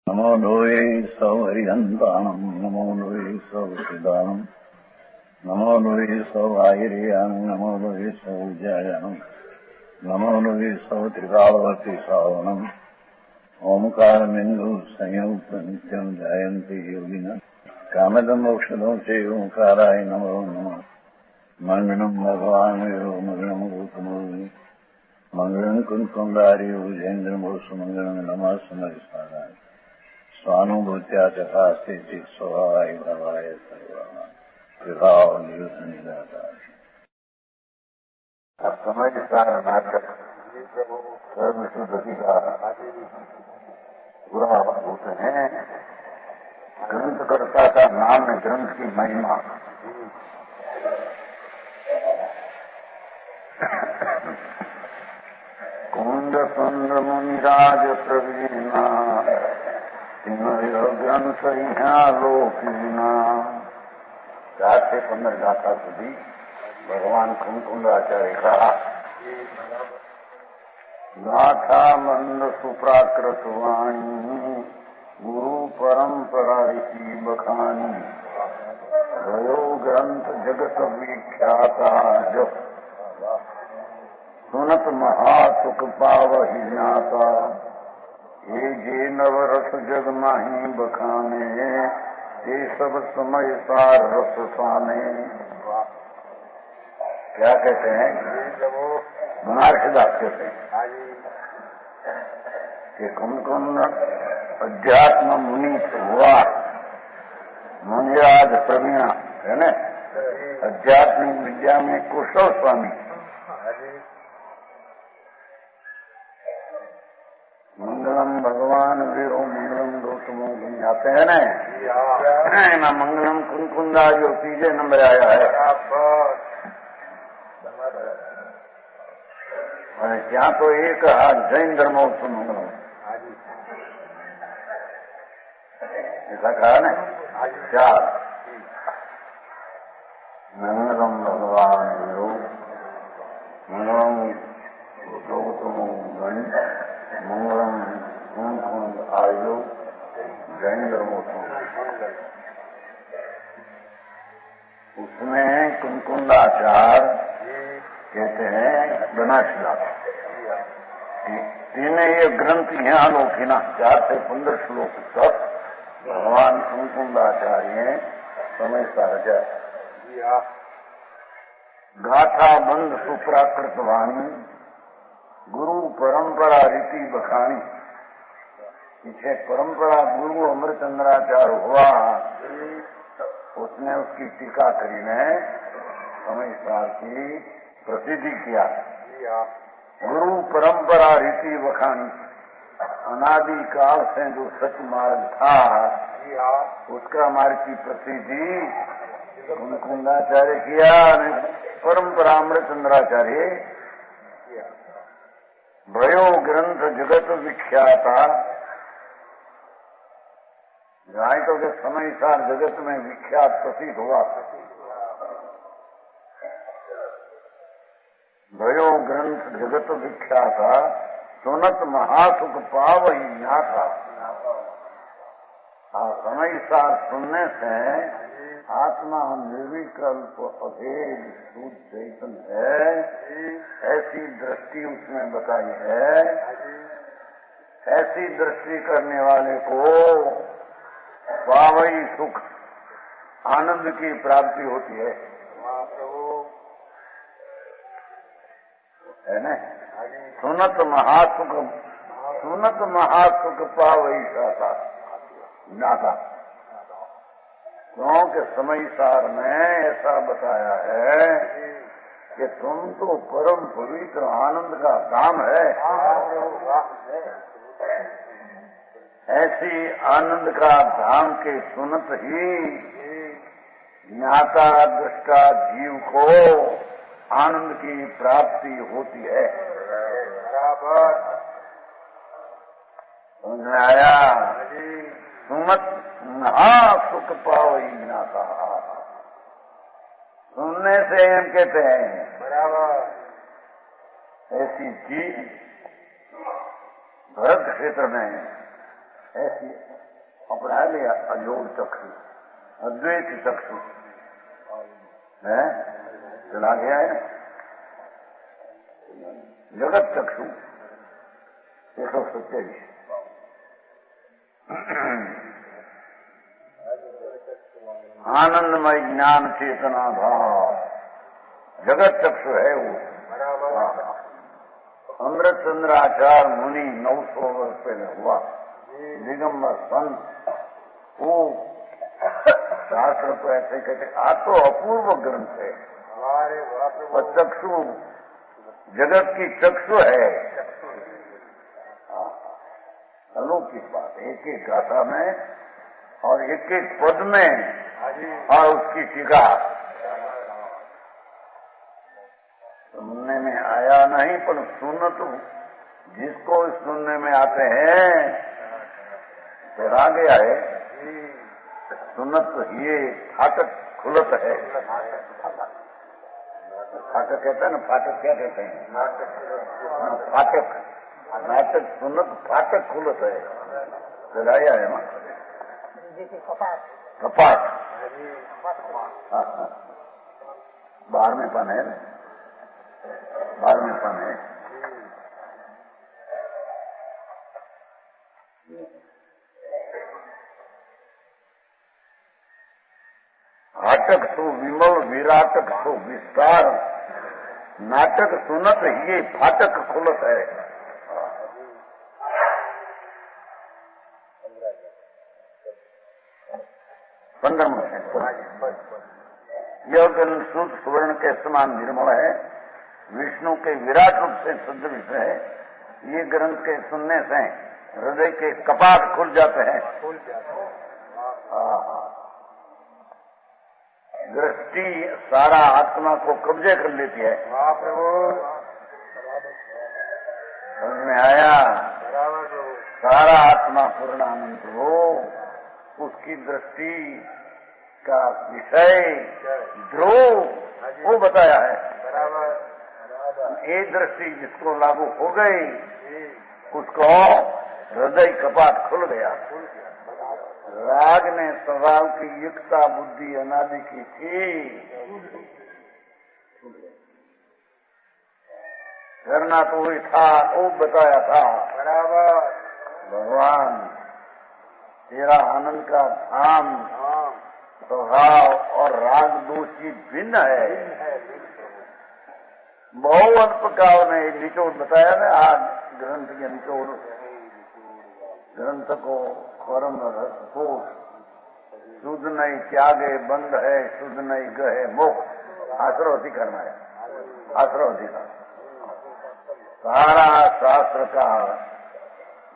नमो लोये सौहरिहन्ताणम् नमो लोये सौहृदानम् नमो लोये सौभागिर्यानम् नमो लोये सौविजयानम् नमो लोये सौत्रिकालवती सावनम् ओंकारमिन्दु संयुक्त नित्यम् ध्यायन्ति योगिनः कामदम् मोक्षदम् च ओंकाराय नमो नमः मङ्गलम् भगवान् वीरो मङ्गलम् गौतमोऽग्नि मङ्गलम् कुन्कुण्डारि भुजेन्द्रमोसु मङ्गलम् नमः समरिसाराय स्वानुभूत्या तथा स्थिति स्वभावाय भवाय सर्वभाव अब समझ सारा नाटक सर्व शुद्धि का पूरा होते हैं। ग्रंथकर्ता का नाम है, ग्रंथ की महिमा। कुंद सुंद मुनिराज प्रवीणा ग्रंथ लोकीना 4 से 15 गाथा સુધી भगवान कुंकुंडाचार्य कहा। गाथा मंद सुप्राकृत वाणी गुरु परंपरा ऋषि बखानी भयो ग्रंथ जगत विख्याता जप सुनत महासुख पावहि ज्ञाता ये जे नवरस जग माही बखाने ये सब समय सार रस साने। क्या कहते हैं? महर्षिदास कहते हैं कि कुंकुंड अध्यात्म मुनि हुआ मुनिराज प्रवीणा है न, अध्यात्मिक विद्या में कुशल स्वामी। मंगलम भगवान वीरो मंगलम गौतमो आते हैं ना मंगलम कुंकुंदा जो तीजे नंबर आया है। यहाँ तो एक जैन धर्मोत्सव मंगलम ऐसा कहा ना। 4 मंगलम भगवान वीरो मंगलम गौतमो मंगलम कुंकुंद आयु जैन धर्मोत्सव। उसमें कुंकुंदाचार्य कहते हैं बनारसदास इन्हें ये ग्रंथ यहाँ लोकीना 4 से 15 श्लोक तक भगवान कुंकुंदाचार्य समय सारजा गाथा बंद सुप्राकृत वाणी गुरु परंपरा रीति बखानी। पीछे परंपरा गुरु अमृतचंद्राचार्य हुआ, उसने उसकी टीका करी ने समय साल की प्रसिद्धि किया। गुरु परंपरा रीति बखानी, अनादि काल से जो सच मार्ग था उसका मार्ग की प्रसिद्धि कुंकुंदाचार्य किया, परंपरा अमृतचंद्राचार्य। भयो ग्रंथ जगत विख्याता, जाए तो के समय सार जगत में विख्यात प्रसिद्ध हुआ। भयो ग्रंथ जगत विख्याता सुनत महासुख पाव ही ज्ञाता। समय सार सुनने से आत्मा निर्विकल्प अभेद शुद्ध चैतन्य है, ऐसी दृष्टि उसमें बताई है। ऐसी दृष्टि करने वाले को पावई सुख आनंद की प्राप्ति होती है न। सुनत महासुख पावई ज्ञाता। क्योंकि समय सार में ऐसा बताया है कि तुम तो परम पवित्र आनंद का धाम है। ऐसी आनंद का धाम के सुनत ही ज्ञाता दृष्टा जीव को आनंद की प्राप्ति होती है। समझ में आया? सुनत सुख पावई ज्ञाता। सुनने से हम कहते हैं बराबर। ऐसी चीज भरत क्षेत्र में ऐसी अपना है अजोड़ चक्षु, अद्वैत चक्षु है, चला गया है जगत चक्षु 127। आनंदमय ज्ञान चेतना भाव जगत चक्षु है वो। अमृत चंद्राचार्य मुनि 900 वर्ष पहले हुआ, दिगंबर संत, वो शास्त्र को ऐसे कहते आ तो अपूर्व ग्रंथ है। और चक्षु जगत की चक्षु है, अलौकिक बात। एक एक गाथा में और एक एक पद में और उसकी टीका सुनने में आया नहीं, पर सुन तो जिसको सुनने में आते हैं तो आ गया है। सुनत ये फाटक खुलत है, फाटक कहते हैं ना, फाटक क्या कहते हैं, फाटक, नाटक सुनत फाटक खुलत है, चलाया है ना कपाट, बाहर में पन है, बाहर में पन है। फाटक सो विमल विराटक सो विस्तार, नाटक सुनत ये फाटक खुलत है। यह ग्रंथ शुद्ध सुवर्ण के समान निर्मल है, विष्णु के विराट रूप से शुद्ध विषय है। ये ग्रंथ के सुनने से हृदय के कपाट खुल जाते हैं। दृष्टि सारा आत्मा को कब्जे कर लेती है। समझ में आया? सारा आत्मा पूर्णानंद हो, उसकी दृष्टि का विषय ध्रुव वो बताया है। ये दृष्टि जिसको लागू हो गई उसको हृदय कपाट खुल गया। राग ने स्वभाव की युक्ता बुद्धि अनादि की थी, करना तो वही था, वो बताया था। भगवान तेरा आनंद का धाम स्वभाव और राग दोषी भिन्न है। बहु अल्प काल में निचोड़ बताया ना, आज ग्रंथ के निचोड़ ग्रंथ को परम रस को शुद्ध नहीं त्यागे बंद है, शुद्ध नहीं गहे मोक्ष आश्रवती करना है। आश्रवती का सारा शास्त्र का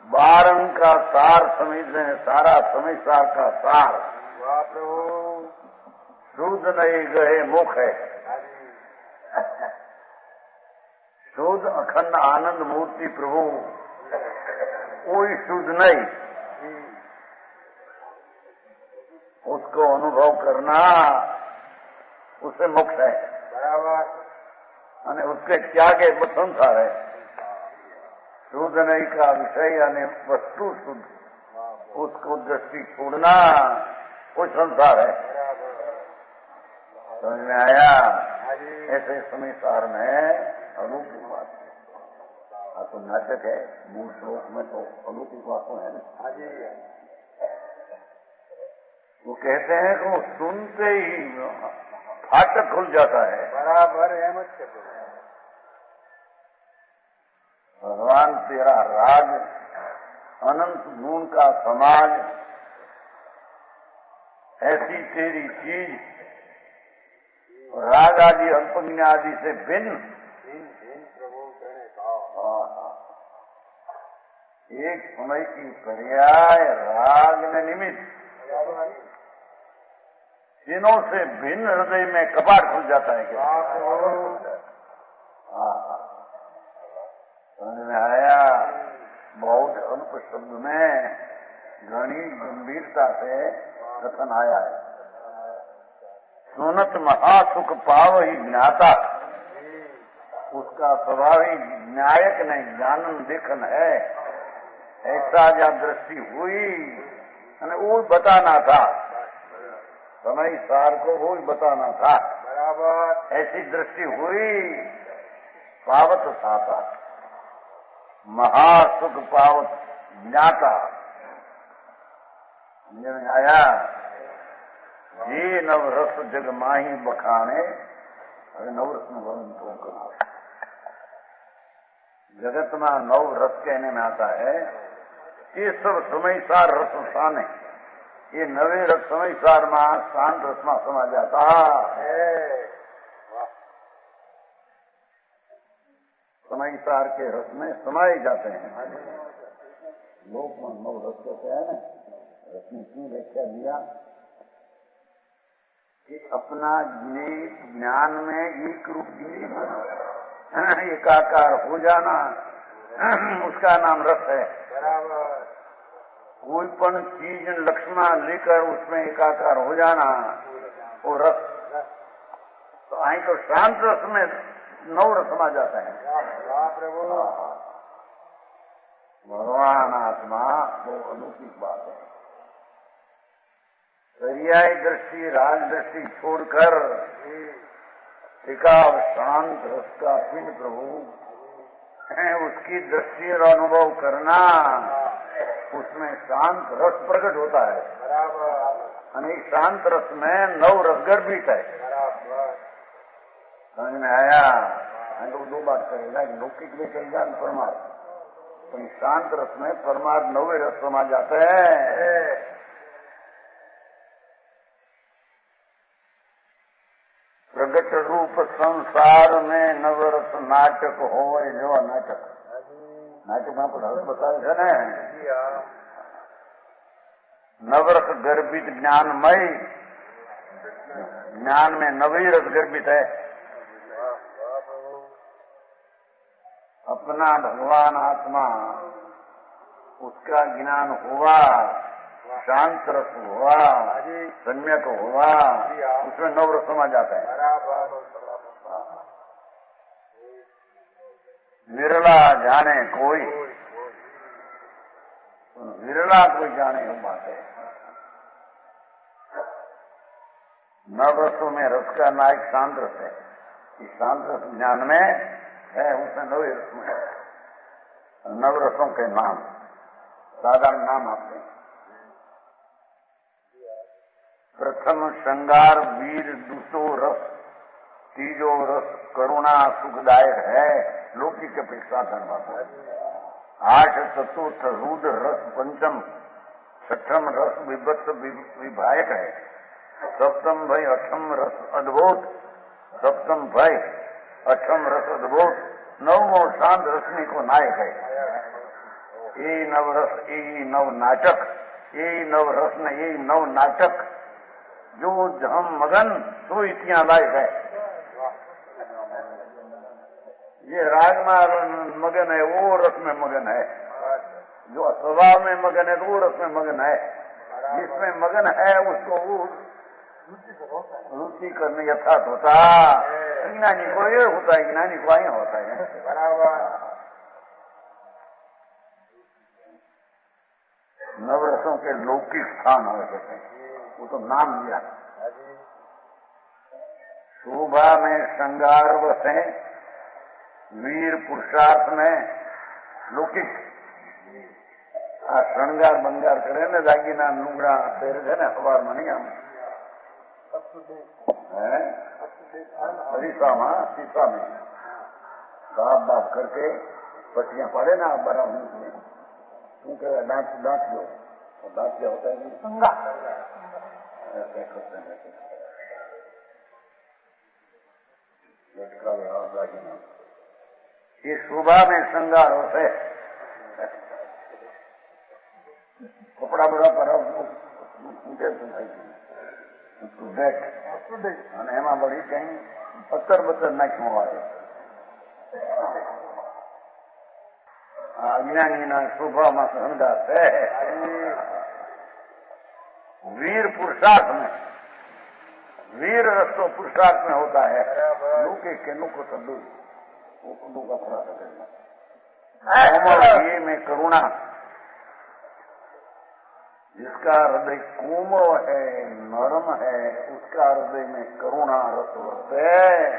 12 अंक का सार समझने, सारा समय सार का सार शुद्ध नहीं गहे मोक्ष है। शुद्ध अखंड आनंद मूर्ति प्रभु कोई शुद्ध नहीं, उसको अनुभव करना उससे मोक्ष है। बराबर। उसके त्यागे संसार है। शुद्ध नहीं का विषय यानी वस्तु शुद्ध, उसको दृष्टि छोड़ना वो संसार है। समझ में आया? ऐसे समय सार में अलौकिक बात है। तो नाटक है, मूल श्लोक में तो अलौकिक बातों है ना। वो कहते हैं कि वो सुनते ही फाटक खुल जाता है। बराबर है। भगवान तेरा राग अनंत गुण का समाज, ऐसी तेरी चीज राग आदि अल्पज्ञ आदि से भिन्न एक समय की पर्याय राग में निमित्त तीनों से भिन्न हृदय में कपाट खुल जाता है। क्या समझ में आया? बहुत अल्प शब्द में घनी गंभीरता से कथन आया है। सुनत महासुख पाव ही ज्ञाता, उसका स्वभाव ही न्यायक नहीं, जानन देखन है। ऐसा जा दृष्टि हुई અને वो बताना था, समय सार को वो बताना था। बराबर ऐसी दृष्टि हुई, पावत साता महासुख पावत ज्ञाता में आया। ये नवरस जग माही बखाने, अरे नवरस में वर्णन तो करो। जगत में नव रस कहने में आता है, ये सब समय सार रस स्थान है। ये नवे रस समय सार में शांत रस में समा जाता है। समय सार के रस में समाये जाते हैं। लोक में नव रस कहते हैं ना, रस ने क्यों व्याख्या दिया कि अपना ज्ञान में एक रूप एकाकार हो जाना, उसका नाम रस है। कोई पण चीज लक्ष्मण लेकर उसमें एकाकार हो जाना, वो रस। तो आई तो शांत रस में नव रस समा जाता है। भगवान आत्मा वो अलौकिक बात है। पर्याय दृष्टि राज दृष्टि छोड़कर एकाव शांत रस का पिंड प्रभु है, उसकी दृष्टि और अनुभव करना, उसमें शांत रस प्रकट होता है। अनेक शांत रस में नव रस गर्भित है। समझ में आया? तो दो बात करेगा, लौकिक भी कहेगा परमार्थ। तो शांत रस में परमार्थ नवे रस समा जाते हैं। प्रगट रूप संसार में नवरस नाटक हो, जो नाटक नाटक में पढ़ावे बताए थे न, नवरस गर्भित ज्ञानमय, ज्ञान में नवी रस गर्भित है। अपना भगवान आत्मा, उसका ज्ञान हुआ, शांत रस हुआ, सम्यक हुआ, उसमें नवरस समा जाता है। विरला जाने कोई, विरला कोई जाने वो बात है। नवरसों में रस का नायक शांत रस है। इस शांत रस ज्ञान में है, उसमें नवे रस में है। नवरसों के नाम साधारण नाम आपने, प्रथम श्रृंगार वीर, दूसरो रस, तीजो रस करुणा सुखदायक है। लौकिक अपेक्षा धर्मात्मा। आठ चतुर्थ रूढ़ रस पंचम, छठम रस विभत्स विभायक है। सप्तम भय अठम रस अद्भुत, सप्तम भय अठम रस अद्भुत, नवमो शांत रश्मि को नायक है। ये नवरस, ये नव नाटक, ये नव रस, ये नव नाटक, जो हम मगन तो इतना लायक है। ये राग में मगन है, वो रस में मगन है। जो स्वभाव में मगन है, तो वो रस में मगन है। जिसमें मगन है उसको वो रुचि करने यथार्थ होता। ज्ञानी को ये होता है, ज्ञानी को ही होता है। बराबर नवरसों के लौकिक स्थान हो सकते हैं, वो तो नाम लिया। शोभा में श्रृंगार बसे, वीर पुरुषार्थ में लौकिक। श्रृंगार बंगार करे ने, दागीना लुगड़ा पहरे थे ने, अखबार में नहीं हम शीशा में साफ बात करके पट्टियां पड़े ना बड़ा उनके दांत लो, दांत क्या होता है? संगा। ऐसे करते हैं ये शोभा में श्रृंगार होते, कपड़ा बड़ा पड़ा અને એમાં વળી કઈ પથ્થર બત્તર નાખ્યું આવે। અજ્ઞાનીના શોભામાં શણગાર છે। वीर पुरुषार्थ में, वीर रस तो पुरुषार्थ में होता है। लूके के नुको तंदू वो का थोड़ा सा में करुणा, जिसका हृदय कोमल है, नरम है, उसका हृदय में करुणा रस है।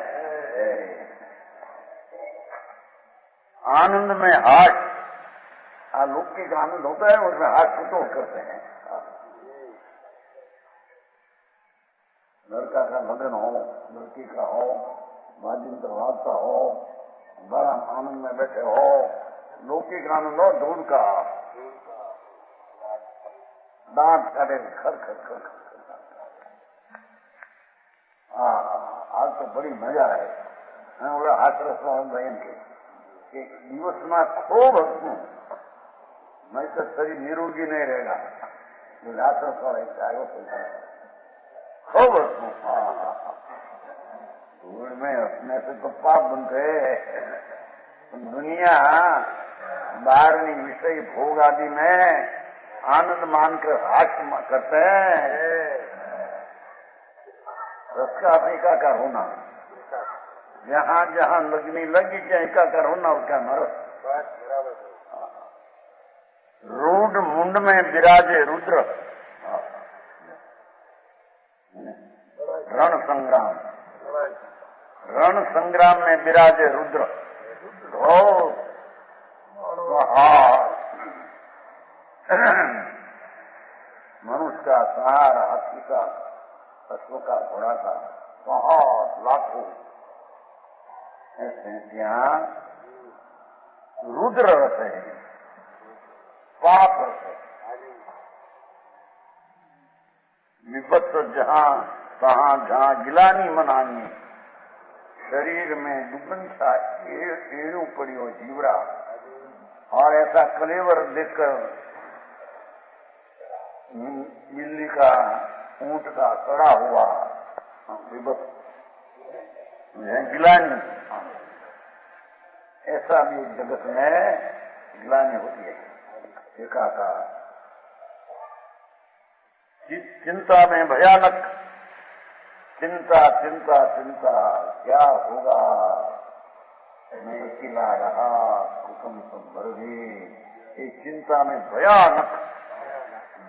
आनंद में हाथ, अलौकिक आनंद होता है, उसमें हाथ कुतोड़ करते हैं। लड़का का लगन हो, लड़की का हो, वाजिंत्र वार्ता हो, बड़ा आनंद में बैठे हो, लौकिक आनंद हो, दूध का दांत काटे खर खर खर खर। आज तो बड़ी मजा है। बोला हाथरस बहन के एक दिवस में खूब हंसू, मैं तो शरीर निरोगी नहीं रहेगा। हाथरस वाला एक जागो खूब हंसू। धूल में हंसने से तो पाप बनते। दुनिया बाहरनी विषय भोग आदि में आनंद मानकर हास्य करते हैं। रस का एकाकार होना, जहाँ जहाँ लगनी लगी क्या एकाकार होना, उसका नरस। रूढ़ मुंड में विराजे रुद्र, रण संग्राम, रण संग्राम में विराजे रुद्र। मनुष्य का, सहारा, हाथी का, पशु का, घोड़ा का, बहुत लाखों ऐसे यहाँ रुद्र रस है, पाप रस है। विपत्त जहाँ तहाँ जहाँ गिलानी मनानी, शरीर में दुबंसा एड़ू पड़ी हो जीवरा, और ऐसा कलेवर देखकर बिल्ली का, ऊंट का कड़ा हुआ विभत्त गिलानी, ऐसा भी जगत में गिलानी होती है। एकाकार चिंता में भयानक, चिंता चिंता चिंता, क्या होगा, मैं अकेला रहा, कुटुंब सब भर गए। एक चिंता में भयानक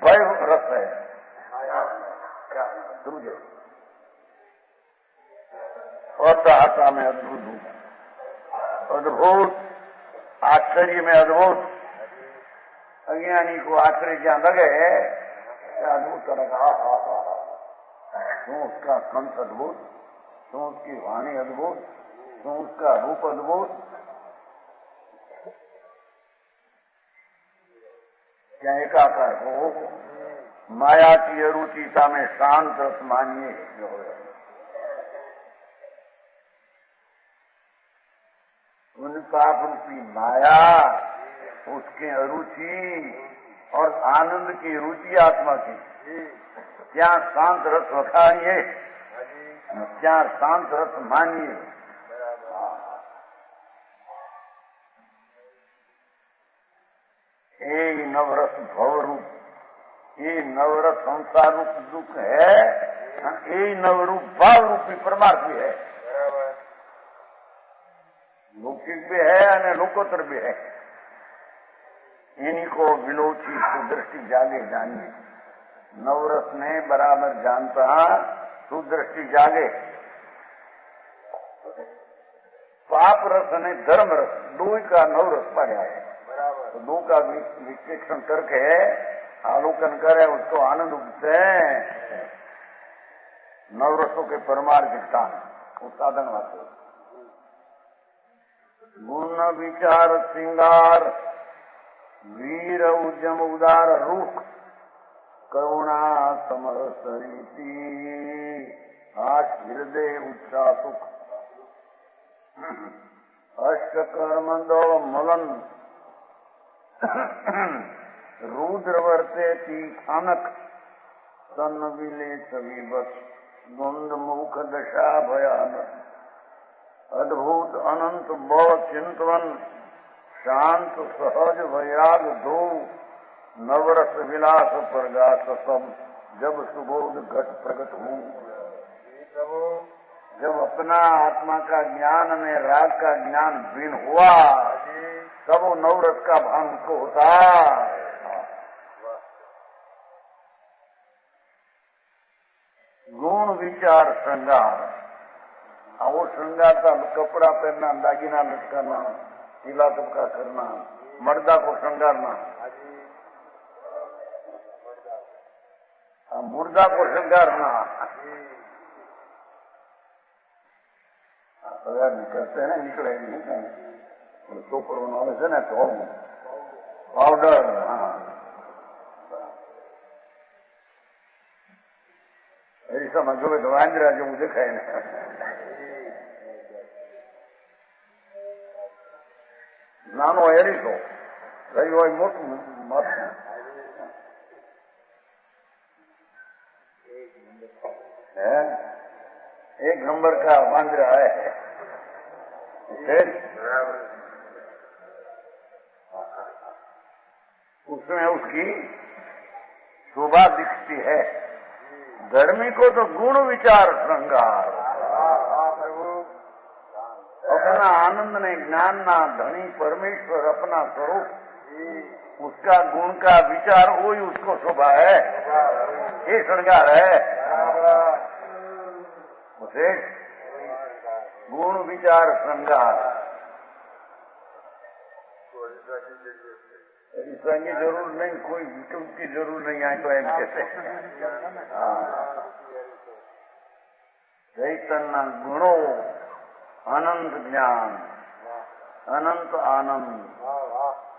भय रस है। क्या समझे? अतः में अद्भुत, अद्भुत आश्चर्य में अद्भुत। अज्ञानी को आश्चर्य क्या लगे, अद्भुत लगा। क्यों उसका कंठ अद्भुत, क्यों उसकी वाणी अद्भुत, क्यों उसका रूप अद्भुत। क्या एकाकार हो, माया की अरुचिता में शांत रस मानिए। उन पाप रूपी माया, उसके अरुचि और आनंद की रुचि आत्मा की, क्या शांत रस रखाइए, क्या शांत रस मानिए। ये नवरस भव रूप, ये नवरस संसार रूप दुख है, ये नवरूप भाव रूपी परमार्थ भी है। लौकिक भी है और लोकोत्तर भी है। इन्हीं को विलोची सुदृष्टि जागे जानिए। नवरस ने बराबर जानता, सुदृष्टि जागे। पाप रस ने धर्म रस, दो का नवरस पड़ा है। तो दो का विश्लेषण करके आलोकन करे, उसको आनंद उपसे नवरसों के परमार्थ स्थान, वो साधन वास्तव। गुण विचार श्रृंगार, वीर उद्यम उदार रूप, करुणा समरस रीति, आश हृदय उत्साह सुख, अष्ट कर्मंदो मलन, रुद्र वर्ते तीखानक, सन विले सविवत, द्वंद मुख दशा भयानक, अद्भुत अनंत बल चिंतवन, शांत सहज वैराग दो, नवरस विलास प्रगास सब, जब सुबोध घट प्रकट हूँ। जब अपना आत्मा का ज्ञान में राग का ज्ञान भिन्न हुआ, तब वो नवरस का भान उसको होता। विचार श्रृंगार। वो श्रृंगार था कपड़ा पहनना, दागिना लटकाना, टीला टपका करना, मर्दा को श्रृंगारना, मुर्दा को श्रृंगारना। निकलते हैं निकले नहीं तो कोरोना से ना तो पाउडर। हाँ, ऐसी समझो कि वांद्रा जो मुझे खाए ना नानो एरी तो रही हो मोटू मत है। एक नंबर का वांद्रा है। उसमें उसकी शोभा दिखती है। धर्मी को तो गुण विचार श्रृंगार। अपना आनंद ने ज्ञान ना धनी परमेश्वर अपना स्वरूप, उसका गुण का विचार हो ही उसको शोभा है, ये श्रृंगार है। उसे गुण विचार श्रृंगार। ऐसा की जरूर नहीं, कोई विकल्प की जरूर नहीं है। तो एम कहते चैतन्य गुणो अनंत ज्ञान, अनंत आनंद,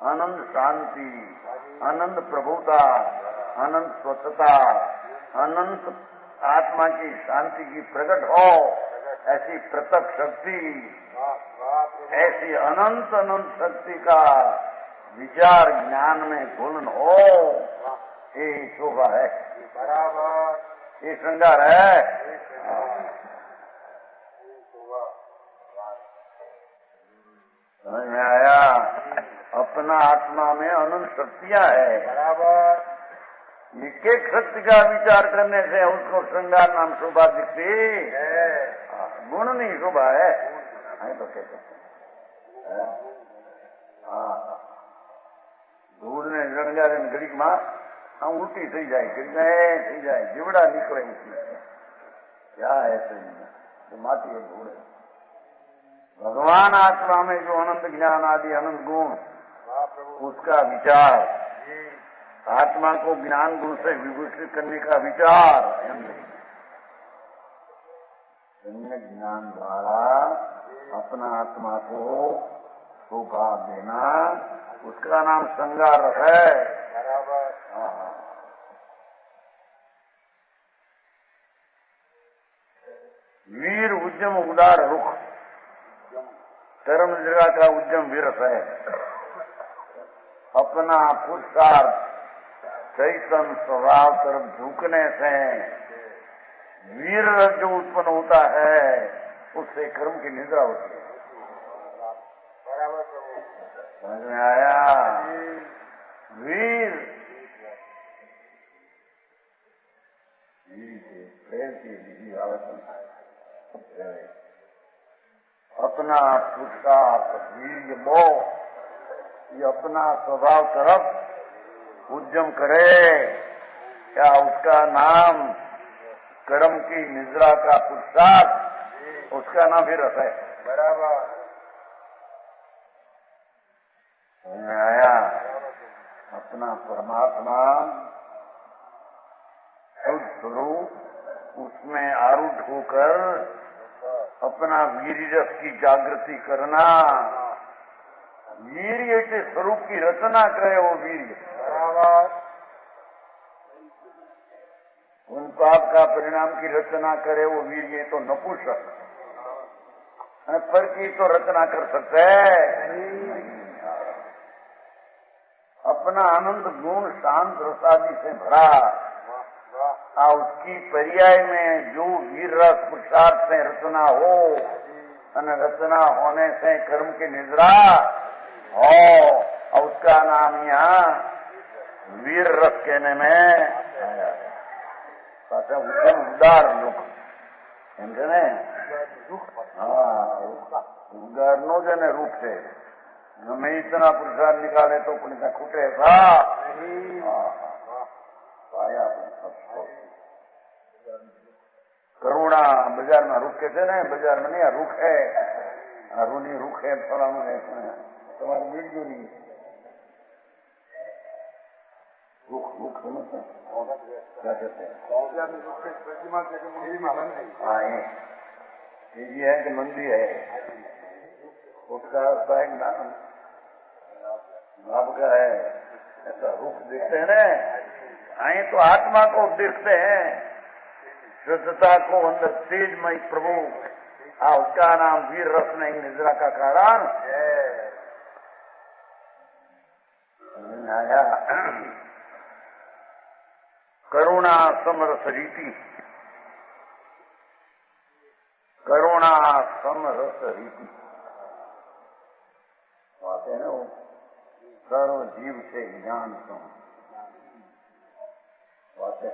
अनंत शांति, अनंत प्रभुता, अनंत स्वच्छता, अनंत आत्मा की शांति की प्रकट हो, ऐसी प्रत्यक्ष शक्ति, ऐसी अनंत अनंत शक्ति का विचार ज्ञान में घुलन हो, ये शोभा है, बराबर ये श्रृंगार है। समझ में आया? अपना आत्मा में अनंत शक्तियां है, बराबर। एक एक शक्ति का विचार करने से उसको श्रृंगार नाम शोभा दिखती है, गुण नहीं शोभा है। तो कह सकते धूल ने श्रृंगार घड़ी में उल्टी थी जाए, थी जाए, जीवड़ा निकले उसमें क्या है तो माटी है धूल। भगवान आत्मा में जो अनंत ज्ञान आदि अनंत गुण, उसका विचार, आत्मा को ज्ञान गुण से विभूषित करने का विचार, ज्ञान द्वारा अपना आत्मा को शोभा देना, उसका नाम श्रृंगार है, बराबर। वीर उद्यम उदार रुख, कर्म जगह का उद्यम वीरस है। अपना पुरुषार्थ चैतन्य स्वभाव तरफ झुकने से वीर जो उत्पन्न होता है, उससे कर्म की निद्रा होती है। समझ में आया? वीर अपना पुरुषार्थ वीर मोह, ये अपना स्वभाव तरफ उद्यम करे, क्या उसका नाम कर्म की निद्रा का पुरुषार्थ, उसका नाम भी रस है, बराबर। आया? अपना परमात्मा शुद्ध स्वरूप, उसमें आरूढ़ होकर अपना वीर रस की जागृति करना, वीर्य के स्वरूप की रचना करे वो वीर्य, बराबर। उन पाप का परिणाम की रचना करे वो वीर्य तो नपुंसक, पर की तो रचना कर सकते है। अपना आनंद गुण शांत रसादि से भरा, उसकी पर्याय में जो वीर रस पुरुषार्थ से रचना हो, रचना होने से कर्म की निद्रा हो, उसका नाम यहाँ वीर रस कहने में उद्यम उदार दुख समझे। उदार नो जने रूप से मैं इतना पुरुषार्थ निकाले तो पुण्य खुटे था, पाया सबको। करुणा बाजार में रुक के थे ना, बाजार में नहीं रुख है, रूनी रुख है, फलाणु है, तुम्हारी वीडियो नहीं रुख रुख समझते क्या कहते हैं? हाँ ये है कि मंदिर है, उसका लाभ का है, ऐसा रुख देखते हैं ना। आई तो आत्मा को देखते हैं, शुद्धता को अंदर तेजमय प्रभु, उसका नाम वीर रस नहीं निद्रा का कारण आया। करुणा समरस रीति, करुणा समरस रीति बात है ना, वो सर्व जीव से ज्ञान सम बात है,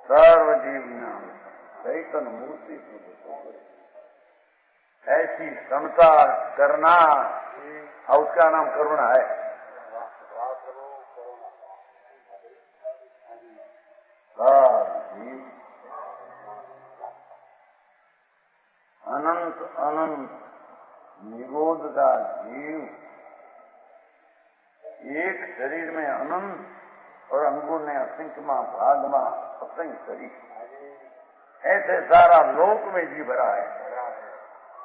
सर्व जीव ज्ञान चैतन मूर्ति ऐसी समता करना, और उसका नाम करुणा है। जीव अनंत अनंत निरोध का जीव, एक शरीर में अनंत और अंगों ने असंख्य भाग में असंख्य शरीर, ऐसे सारा लोक में जी भरा है,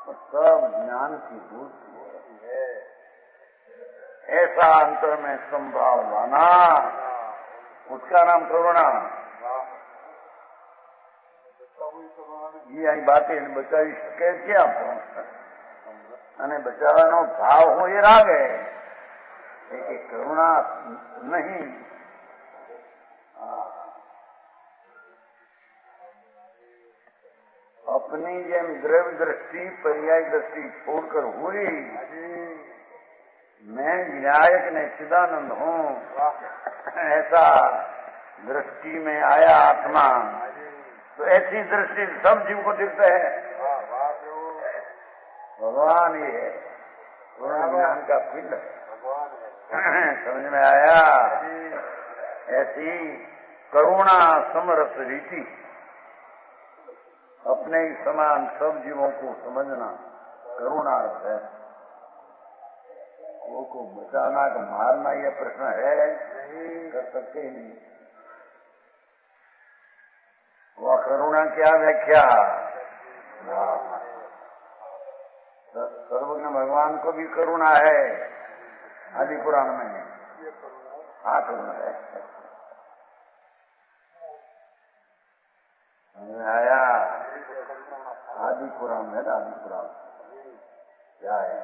सब ज्ञान की मूर्ति है। ऐसा अंतर में संभाव लाना, उसका नाम करुणा। ये आई बातें बचावी शके क्या અને બચાવવાનો ભાવ હોય એ રાગે, એ કરુણા नहीं। अपनी જેમ દ્રવ્ય दृष्टि पर्याय दृष्टि छोड़कर हुई, मैं विनायक ने चिदानंद हूँ, ऐसा दृष्टि में आया आत्मा, तो ऐसी दृष्टि सब जीव को दिखते हैं। भगवान ये है, ज्ञान का पिंड है, समझ में आया। ऐसी करुणा समरस रीति, अपने ही समान सब जीवों को समझना करुणा है। वो को बचाना का मारना यह प्रश्न है, कर सकते ही नहीं। वह करुणा क्या व्याख्या, सर्वज्ञ भगवान को भी करुणा है, आदि पुराण में है, करुणा है। आया आदि पुराण है, आदि पुराण क्या है,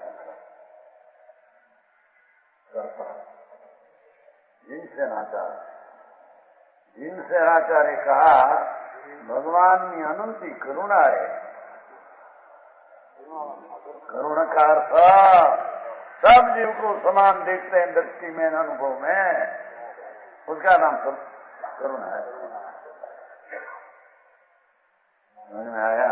करता जिनसे नाचार, जिनसे आचार्य कहा भगवान की अनंती करुणा है। करुणा का अर्थ सब जीव को समान देखते हैं दृष्टि में, अनुभव में, उसका नाम सब करुणा है। समझ में आया।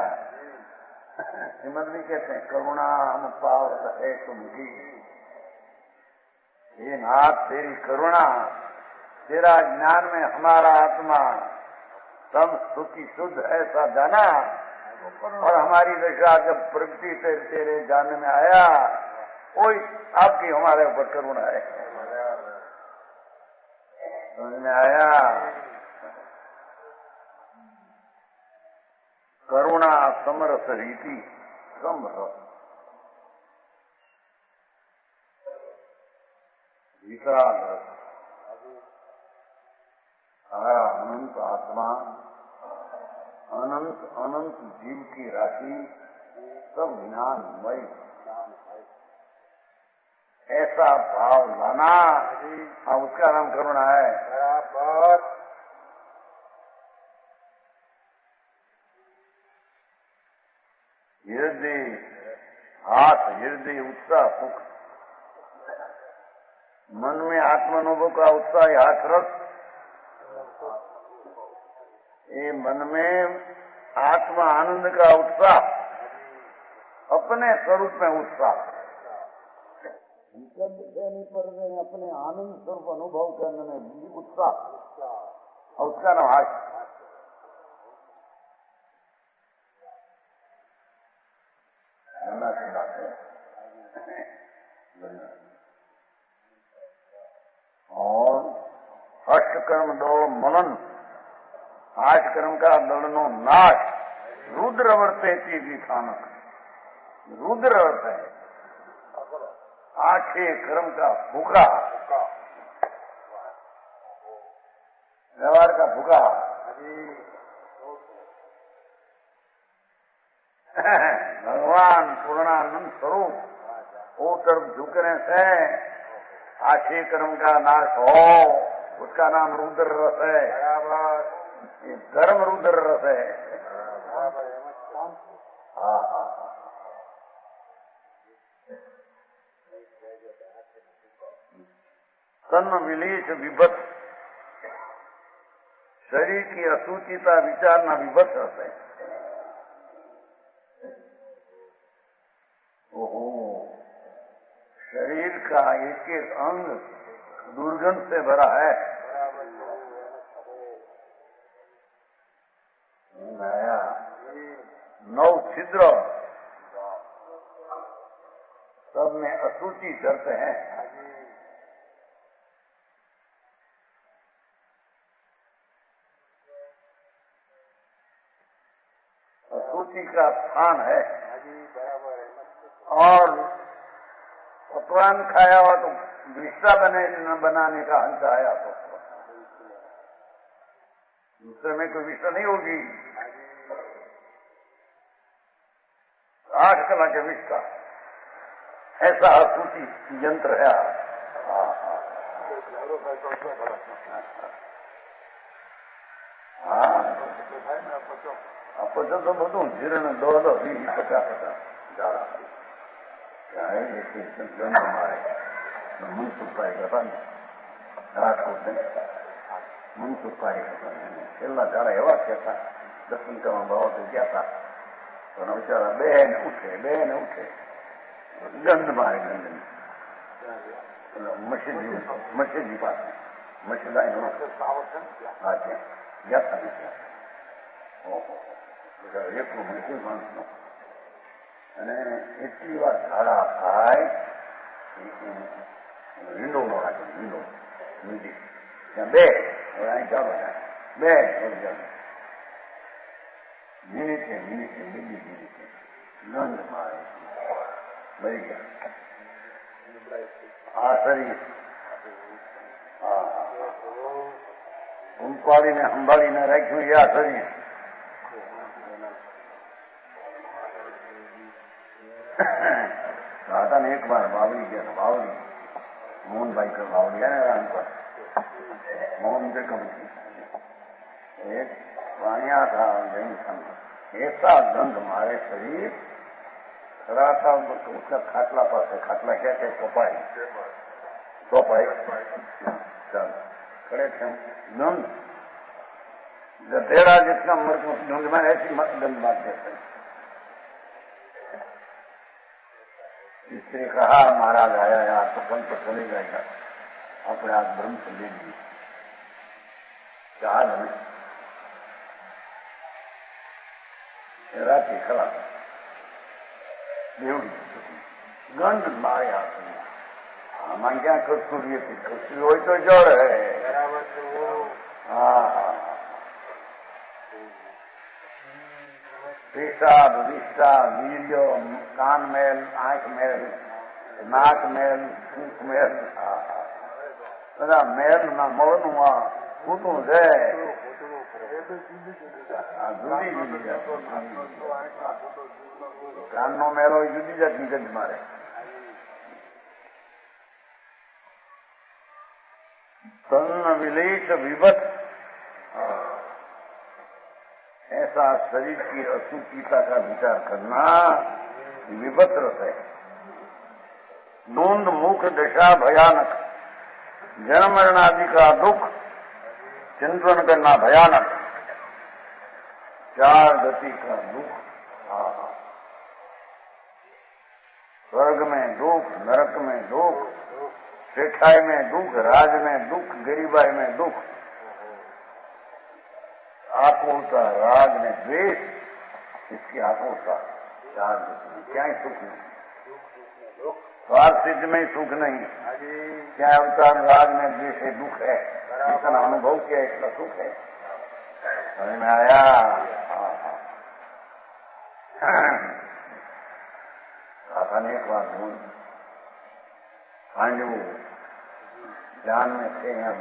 श्रीमद भी कहते हैं करुणा हम पावत है तुमकी, ये नाथ तेरी करुणा, तेरा ज्ञान में हमारा आत्मा तम सुखी शुद्ध ऐसा जाना, और हमारी दशा जब प्रगति से तेरे जानने में आया, वही आपकी हमारे ऊपर करुणा है। समझ में आया। करुणा समरस रीति, समरस विकराल रस, अनंत आत्मा, अनंत अनंत जीव की राशि, सब ज्ञानमय, ऐसा भाव लाना, उसका नाम करुणा है। बराबर हृदय हाथ, हृदय उत्साह सुख, मन में आत्मानुभव का उत्साह हाथ रस, ये मन में आत्मा आनंद का उत्साह, अपने स्वरूप में उत्साह, नहीं पर अपने आनंद स्वरूप अनुभव करने में भी उत्साह, और उसका नाम हाश। और अष्टकर्म दौड़ मनन, आठ कर्म का दौड़नो नाश, रुद्र वर्ते भी थानक, रुद्र वर्त है आठे कर्म का भूखा, व्यवहार का भूखा। भगवान पूर्णानंद स्वरूप वो तरफ झुकने से आठे कर्म का नाश हो, उसका नाम रुद्र रस है। ये धर्म रुद्र रस है। तन्न विलेश विभत, शरीर की असूचिता विचारना विभत रस है। ओहो, शरीर का एक एक अंग दुर्गंध से भरा है। नया 9 छिद्र, सब में असूचि करते हैं। असूचि का स्थान है। और पकवान खाया हुआ तो विष्टा बनाने का हंस आया तो दूसरे में कोई विष्टा नहीं होगी। 8 कला के विष्टा, ऐसा असूचि यंत्र है। अपचो तो બધું જીર્ણ દોડ 20-50 જાડા ચાહે એટલે ગંધ મારે મન સુપાઈ હતા ને રાજકોટ ને મન સુપાઈ હતા છેલ્લા જાડા એવા કહેતા દર્શન કરવા બાબતે ગયા હતા પણ બિચારા બેન ઉઠે ગંધ મારે ગંધ મસ્જિદ પાસે મસ્જિદ હા ત્યાં ગયા હતા એકલું મસ્જિદ માણસનો અને એટલી વાર ધારા થાય વિન્ડો નો રાખે વિન્ડો મ્યુઝિક ત્યાં બે હવે અહીં ચાલો બે મિનિટે ગંધ મારે મરી ગયા આ શરીર ઉંપાડીને સંભાળીને રાખ્યું એ આ શરીર હતા ને એક વાર બાવળી ગયા હતા બાવળી મોહનભાઈ કર બાવળી ને રામ પર मोहन से कम एक वाणिया था जैन संघ ऐसा गंध मारे शरीर खड़ा था उसका खाटला पास है खाटला क्या क्या चौपाई खड़े थे गंध गधेड़ा जितना मर्द गंध में ऐसी गंध मारते थे। इसने कहा महाराज आया यार तो कल तो चले जाएगा अपने आप ब्रह्म से ले लीजिए चार हमें रात खड़ा गंध मारे हाथ में हमारे क्या कस्तूरी थी कस्तूरी हो तो जड़ है हाँ पेशाब विष्टा वीर्य कान मेल आंख मेल नाक मेल फूक मेल બધા મેલના મોડનું ફૂટું છે જુદી જુદી જાત કાનનો મેળો જુદી જાતની ગંધ મારે तन्न विलेश विवत ऐसा शरीर की अशुचिता का विचार करना विवत रस है। नोंद मुख दशा भयानक जन्म मरण आदि का दुख चिंतन करना भयानक 4 गति का दुख स्वर्ग में दुख नरक में दुख सेठाई में दुख राज में दुख गरीबाई में दुख आकुलता, राग ने द्वेष, इसकी आकुलता, राग क्या ही सुख नहीं, स्वार्थ सिद्ध में सुख नहीं, क्या अवतार राग में द्वेष है, दुख है, इतना अनुभव किया इतना सुख है, समझ में आया। आपने एक बात बोल पांडु ध्यान में थे हम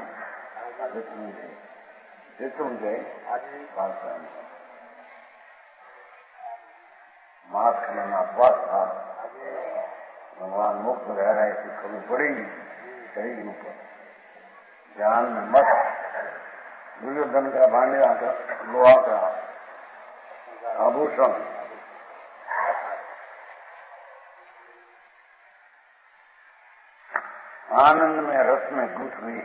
शत्रुंजय मास्क लेना बस था, भगवान मुक्त रह रहे थे, कभी बड़ी शरीर ऊपर ध्यान में मत दुर्योधन का भांडे का लोहा का आभूषण आनंद में रस में घुस गई।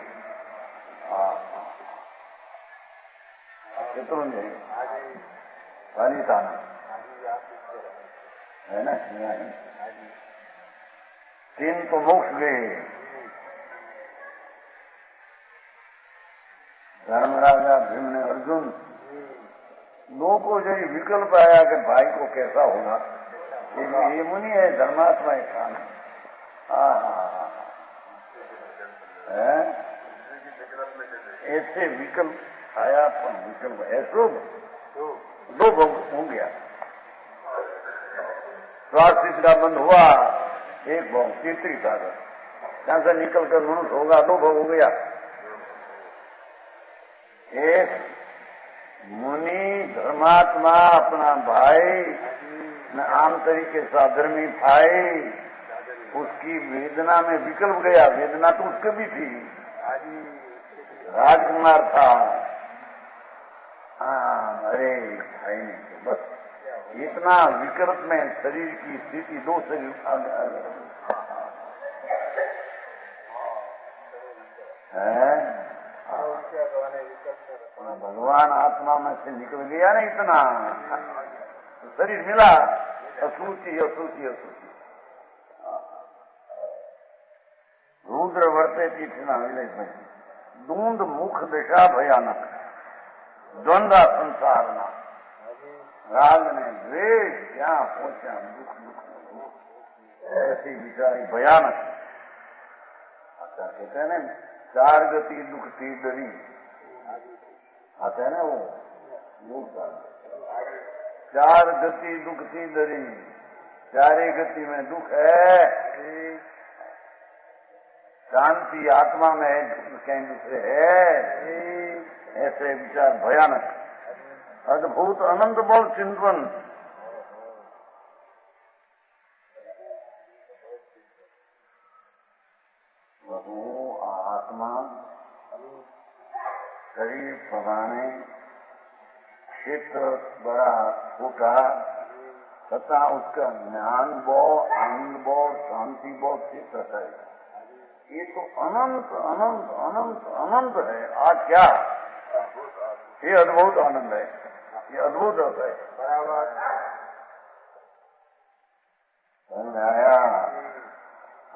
शत्रुंजय वालिदाना है ना, तीन तो मोक्ष गए। धर्मराजा भीम ने अर्जुन दो को यही विकल्प आया कि भाई को कैसा होगा, ये मुनि है धर्मात्मा एक काम है, ऐसे विकल्प आया, पर विकल्प ऐसो दो भोग हो गया, स्वास्थ्य का बंद हुआ, एक भोग तीसरी सागर जहां से निकल कर मनुष्य होगा, दो भोग हो गया। एक मुनि धर्मात्मा अपना भाई न आम तरीके से धर्मी भाई, उसकी वेदना में विकल्प गया, वेदना तो उसके भी थी, राजकुमार था, हाँ अरे भाई ने तो बस इतना विकल्प में शरीर की स्थिति, दो शरीर है, भगवान आत्मा में से निकल गया ना इतना, तो शरीर मिला, असूची असूची असूची रुद्र वर्ते तीर्थना विलय में दूंद मुख दशा भयानक, द्वंद्व संसारना, राग ने द्वेष क्या पहुंचा, दुख दुख ऐसी विचारी भयानक। अच्छा कहते हैं ना, चार गति दुख थी डरी, आता है ना वो चार गति दुख थी डरी, चारे गति में दुख है, शांति आत्मा में है, कहीं दूसरे है, ऐसे विचार भयानक, अद्भुत अनंत बल चिंतन, वो आत्मा शरीर प्रधाने क्षेत्र बड़ा छोटा तथा उसका ज्ञान बो, आनंद बो, शांति बो क्षेत्र है, ये तो अनंत अनंत अनंत अनंत है। आज क्या ये अद्भुत आनंद है, ये अद्भुत है, समझ आया।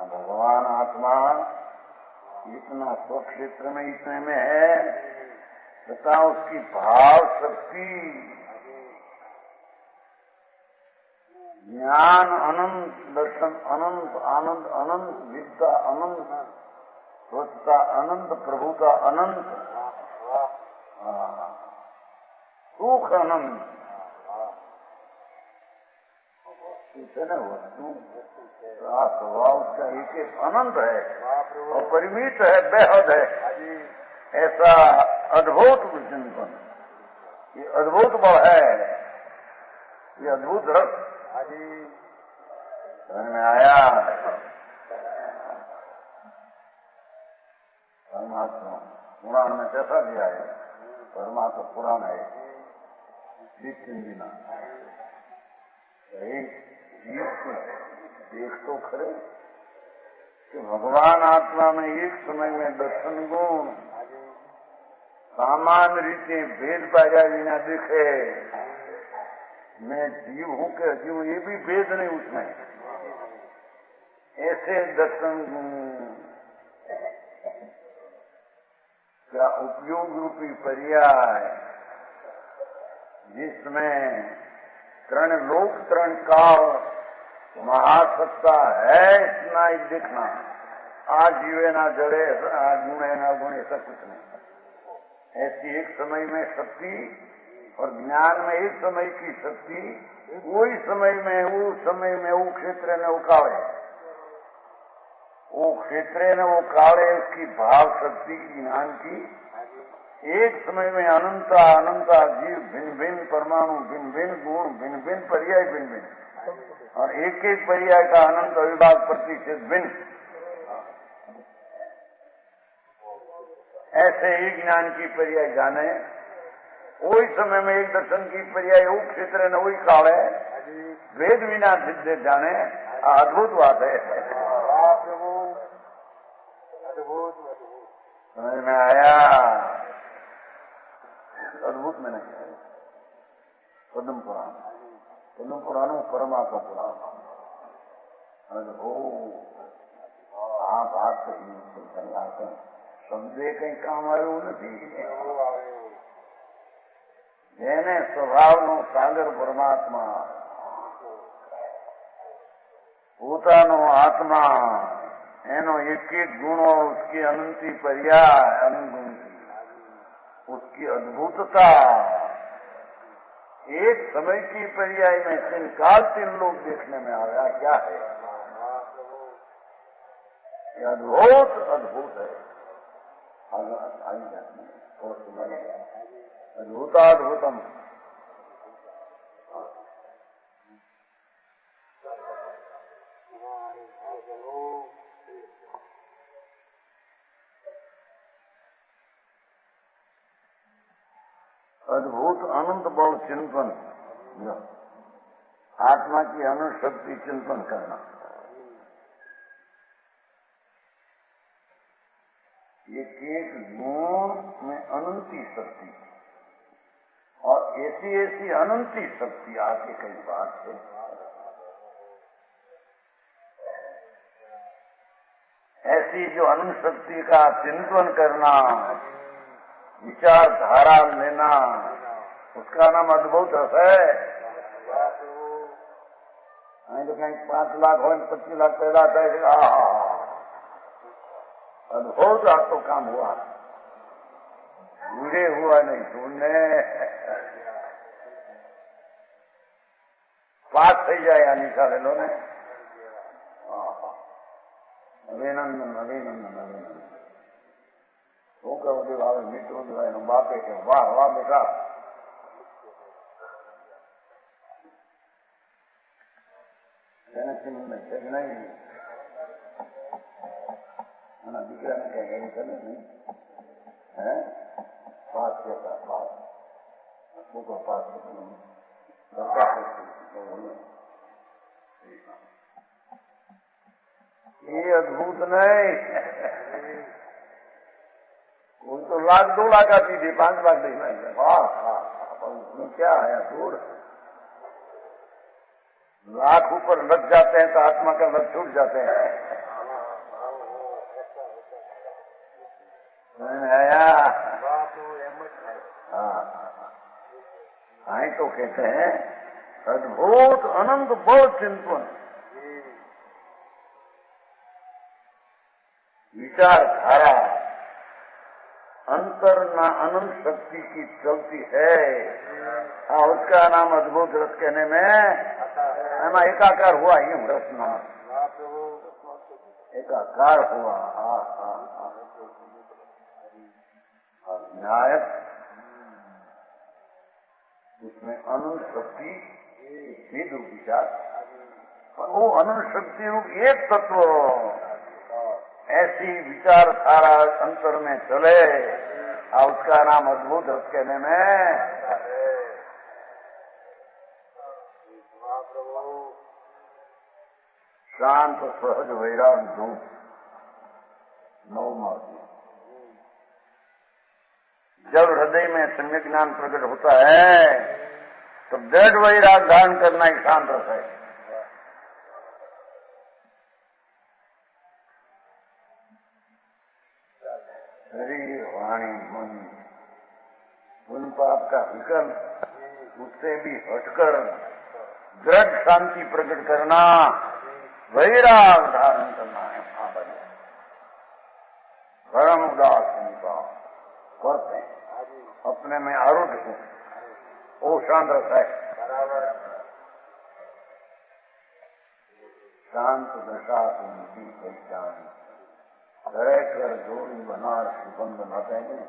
भगवान आत्मा इतना स्वक्षेत्र में इतने में है तथा उसकी भाव शक्ति, ज्ञान अनंत, दर्शन अनंत, आनंद अनंत, विद्या अनंत, स्वच्छता अनंत, प्रभुता अनंत, सुख अनंत, वस्तु स्वभाव का एक एक अनंत है और परिमित है, बेहद है, ऐसा अद्भुत चिंतन, ये अद्भुत बल है, ये अद्भुत रस समझ में आया। परमात्मा पुराण में कैसा दिया है, परमात्मा पुराण है, बिना देख तो खरे कि भगवान आत्मा में एक समय में दर्शन गुण सामान्य रीते भेद पाया बिना दिखे, मैं जीव हूं कि अजीव, ये भी भेद नहीं उसमें, ऐसे दर्शन का उपयोग रूपी पर्याय जिसमें तृण लोक तृण काल महासत्ता है, इतना ही देखना। आज जीवे ना जड़े, आज गुणे ना गुणे, ऐसा कुछ नहीं। ऐसी एक समय में शक्ति और ज्ञान में एक समय की शक्ति, वही समय में वो क्षेत्र ने वो काले, वो क्षेत्र ने वो काले, उसकी भाव शक्ति ज्ञान की एक समय में अनंता अनंता जीव, भिन्न भिन्न परमाणु, भिन्न भिन्न गुण, भिन्न भिन्न पर्याय, भिन्न भिन्न, और एक एक पर्याय का अनंत अविभाग प्रतिशत भिन्न। ऐसे ही ज्ञान की पर्याय जाने, वही समय में एक दर्शन की पर्याय वो क्षेत्र ने वही काल है, वेद विना सिद्ध जाने, अद्भुत बात है। समझ में आया? अद्भुत में नहीं है। पद्म पुराण, पद्म पुराण परमात्मा पुराण आप हाथ कहीं शब्दे कई काम આવ્યું નથી। જેને સ્વભાવનો સાગર પરમાત્મા, પોતાનો આત્મા, એનો એક એક ગુણો, उसकी अनंती पर्याय, अनुगुण, उसकी अद्भुतता, एक समय की पर्याय में तीन काल तीन लोग देखने में आया। क्या है? यह अद्भुत अद्भुत है। अद्भुताद्भुतम। अद्भुत अनंत बल चिंतन, आत्मा की अनंत शक्ति चिंतन करना, एक एक गुण में अनंती शक्ति, और ऐसी ऐसी अनंती शक्ति आके कई बात से ऐसी जो अनंत शक्ति का चिंतन करना, विचारधारा लेना, उसका नाम अद्भुत है। तो कहीं 5 लाख हो, 25 लाख पैदा करेगा, अद्भुत आप तो काम हुआ, जुड़े हुआ नहीं सुनने पास થઈ જાય આ નિકાલેલો ને। અભિનંદન અભિનંદન અભિનંદન। શું કહું છું? હવે મિત્રો એનો બાપે કે વાહ વાહ બેટા, એને ચિંતા છે કે નહીં? એના દીકરાને કઈ એમ કરે નહીં, હે પાસ કહેતા પાસ, શું કહો પાસ ये अद्भुत नहीं। कोई तो 1 लाख 2 लाख आती थी, 5 लाख नहीं लाएंगे। उसमें क्या है? दूर लाख ऊपर लग जाते हैं तो आत्मा का लग छूट जाते हैं। आया? हाँ, तो कहते हैं अद्भुत अनंत बल चिंतन, विचारधारा, अंतर ना अनंत शक्ति की चलती है। हाँ, उसका नाम अद्भुत रस कहने में एमा एकाकार हुआ, यूं रसना एकाकार हुआ। न्याय उसमें अनंत शक्ति भेद विचार, पर वो अनंत शक्ति रूप एक तत्व ऐसी विचारधारा अंतर में चले, और उसका नाम अद्भुत रस कहने में शांत सहज वैराग दो नौ मार्ग। जब हृदय में सम्यक ज्ञान प्रकट होता है तो दृढ़ वैराग धारण करना ही शांत रस है। शरीर वाणी मन उन पाप का विकल्प उससे भी हटकर दृढ़ शांति प्रकट करना, वैराग धारण करना है। हाँ भाई, धर्म उदास का करते हैं, अपने में आरूढ़ हो, वो शांत रहता है। शांत दशा उनकी पहचान, रहकर जोड़ी बना सुगंध बनाते हैं।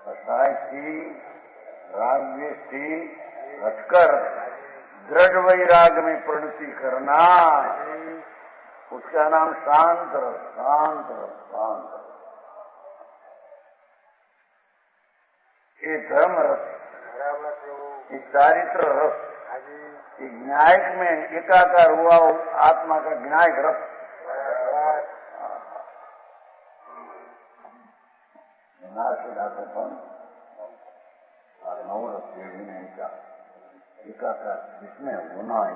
कसाई थी, रागद्वेष थी, हटकर दृढ़ वैराग में परिणति करना, उसका नाम शांत रस, शांत रस, शांत रस। ये धर्म रस, ये चारित्र रस, ये न्यायिक में एकाकार हुआ आत्मा का न्यायिक रस। नाशिदापन और नवरस पेढ़ी का एकाकार जिसमें होना है।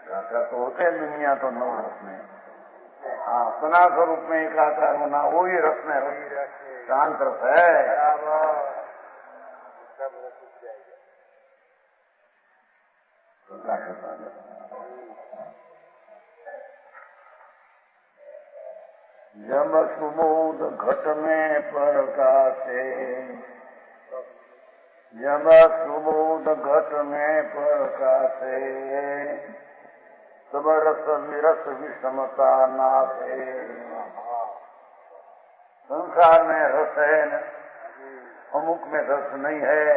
एकाकार तो होते हैं दुनिया तो नवरस में, अपना स्वरूप में एकाकार होना, वो ही रस में रस, शांत रस है। जब सुबोध घट में प्रकाशे, जब सुबोध घट में प्रकाशे, तब रस विरस विषमता नाशे। संसार में रस है, अमुक में रस नहीं है,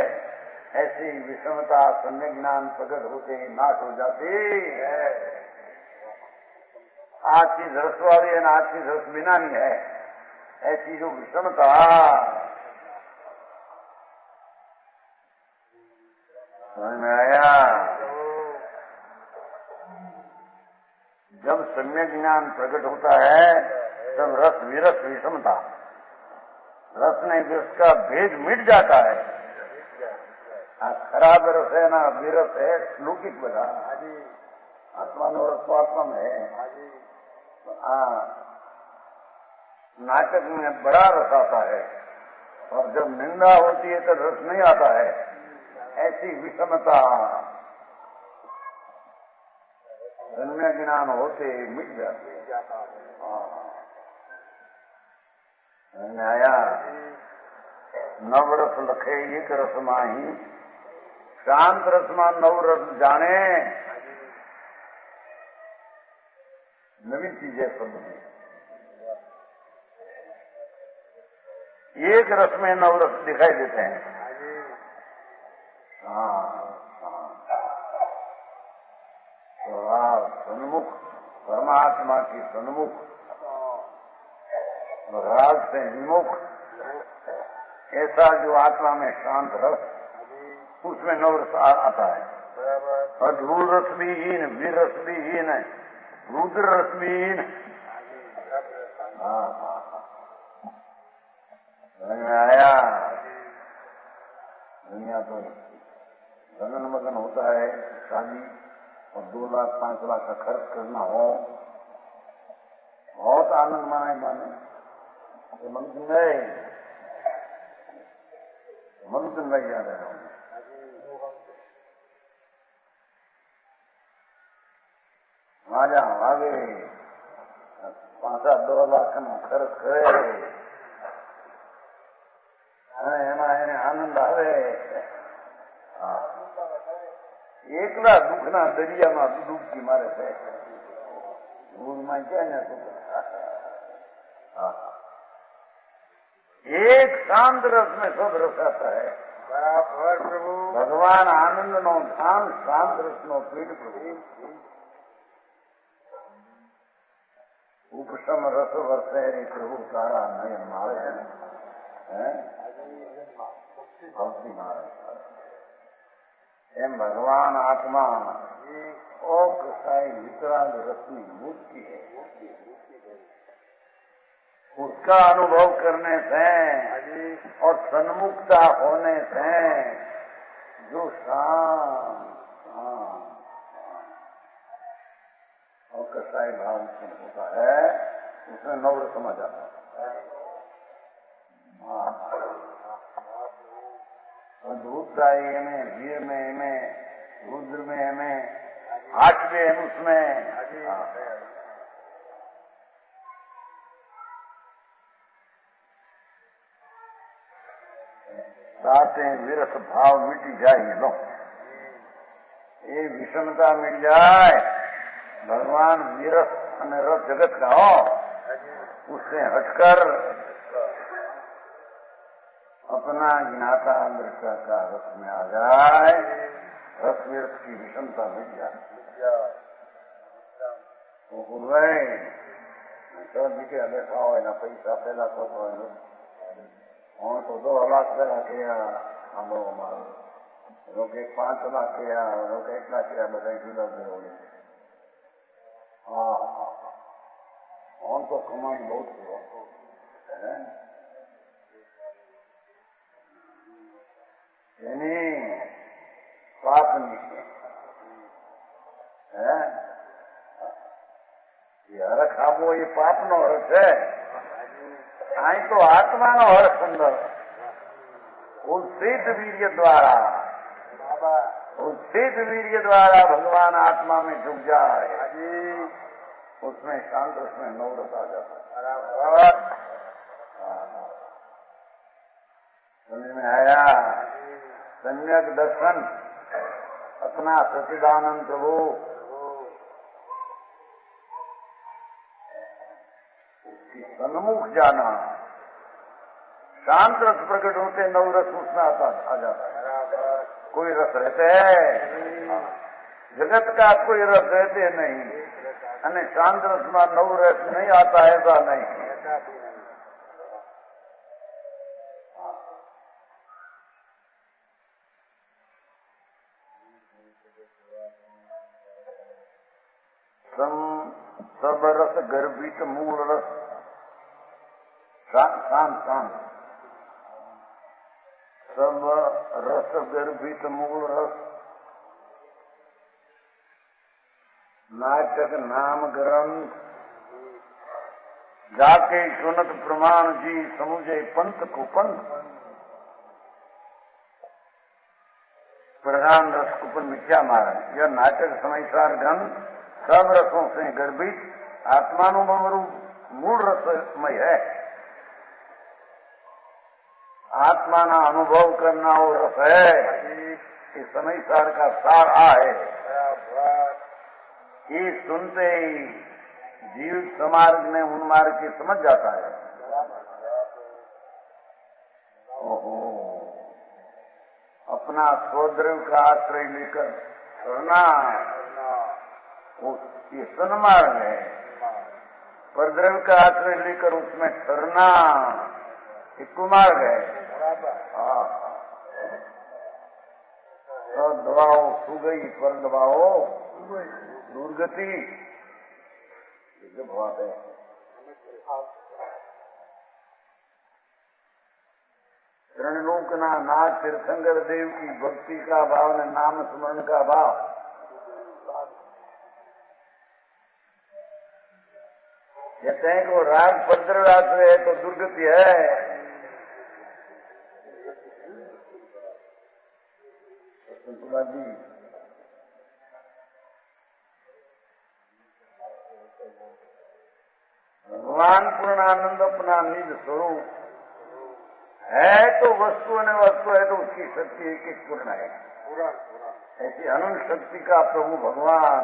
ऐसी विषमता सम्यक ज्ञान प्रकट होते ही नाश हो जाती है। आज चीज रस वाली है ना, आज चीज रस बिना नहीं है, ऐसी जो विषमता समझ में आया। जब सम्यक ज्ञान प्रकट होता है तब रस विरस विषमता, रस नहीं विरस का भेद मिट जाता है। खराब रस है ना विरस है, लौकिक बता, आत्मा नो रस तो आत्मा में है। नाटक में बड़ा रस आता है और जब निंदा होती है तो रस नहीं आता है, ऐसी विषमता धन्य ज्ञान होते मिट जाते। आया नवरस लखे एक रस माही, शांत रसमा नव रस जाने, नवीन चीजें सब एक रस में नव रस दिखाई देते हैं। सन्मुख परमात्मा की सन्मुख, राग से विमुख, ऐसा जो आत्मा में शांत रस, उसमें नवरस आता है। अधूर रस भी हीन, वीर रस भी हीन है, रुद्र रस भी हीन। आया दुनिया तो गगन मगन होता है, शादी और 2 लाख 5 लाख का खर्च करना हो, बहुत आनंद माने मनुष्य नहीं, मनुष्य नहीं जा रहे हो। आजा आगे 5-2 लाख નો ખર્ચ કરે અને એમાં એને આનંદ આવે। એકલા દુઃખના દરિયામાં ડૂબકી મારે છે, ભૂલમાં ક્યાં ને एक शांत रस में सब रस आता है। बराबर प्रभु, भगवान आनंद नो धाम, शांत रस नो पीठ प्रभु। उपशम रस वर्षे प्रभु तारा नयन मारे भक्ति मारे। एम भगवान आत्मा और कसाई वितराग रश्मि मूर्ति है, उसका अनुभव करने से और सन्मुखता होने से जो शांत और कसाई भाव से होता है, उसमें नवरस समझ आता है। धूप चाहिए में, वीर में, में रुद्र में, हमें आठवें है उसमें। साते विरस भाव मिटी जाए लो, ये विषमता मिल जाए। भगवान विरस और रस जगत का हो, उससे हटकर अपना ज्ञाता दृष्टा का रस में आ जाए, रस विरस की विषमता मिल जाए। वो बोल रहे जी के बैठा हो ना पैसा पहला तो तो 2 लाख पहला किया हम लोग हमारे लोग 5 लाख किया, लोग 1 लाख किया, बताइए जुदा हो गए। हाँ और तो कमाई बहुत है, यानी पाप नहीं है। ये हरख खाबो ये पाप नो हरख है। आई तो आत्मा नो हरख अंदर उल्सित वीर्य द्वारा, उल्सित वीर्य द्वारा भगवान आत्मा में डूब जाए, उसमें शांत, उसमें नवरस आ जाता। समझ में आया? सम्यक दर्शन अपना सच्चिदानंद प्रभु उसकी सन्मुख जाना, शांत रस प्रकट होते नवरस उसमें आ जाता है। कोई रस रहते है जगत का, कोई रस रहते नहीं, અને શાંત રસમાં નવ રસ નહીં आता ऐसा नहीं। सब रस गर्भित मूल रस, शांत शांत, सब रस गर्भित मूल रस, नाटक नाम ग्रंथ जाके सुनत प्रमाण जी, समुझे पंथ को पंथ। प्रधान रस कुपन मिथ्या मारण, यह नाटक समयसार ग्रंथ सब रसों से गर्भित आत्मानुभव मूल रसमय है। आत्मा ना अनुभव करना वो रस है, ये समयसार का सार आ है। ये सुनते ही जीव समार्ग में उन्मार्ग की समझ जाता है। ओहो, अपना स्वद्रव्य का आश्रय लेकर करना ये सन्मार्ग है। परद्रव्य का आश्रय लेकर उसमें ठहरना ये कुमार्ग है। दबाओ सू गई, पर दबाओ दुर्गति, बात है। रणलोकना नाथ तीर्थंकर देव की भक्ति का भाव ने नाम स्मरण का भाव, कहते हैं कि वो राग भद्र रात्र है तो दुर्गति है। जी भगवान पूर्णानंद अपना निज स्वरूप है, तो वस्तु ने वस्तु है तो उसकी शक्ति एक एक पूर्ण है। ऐसी अनंत शक्ति का प्रभु भगवान,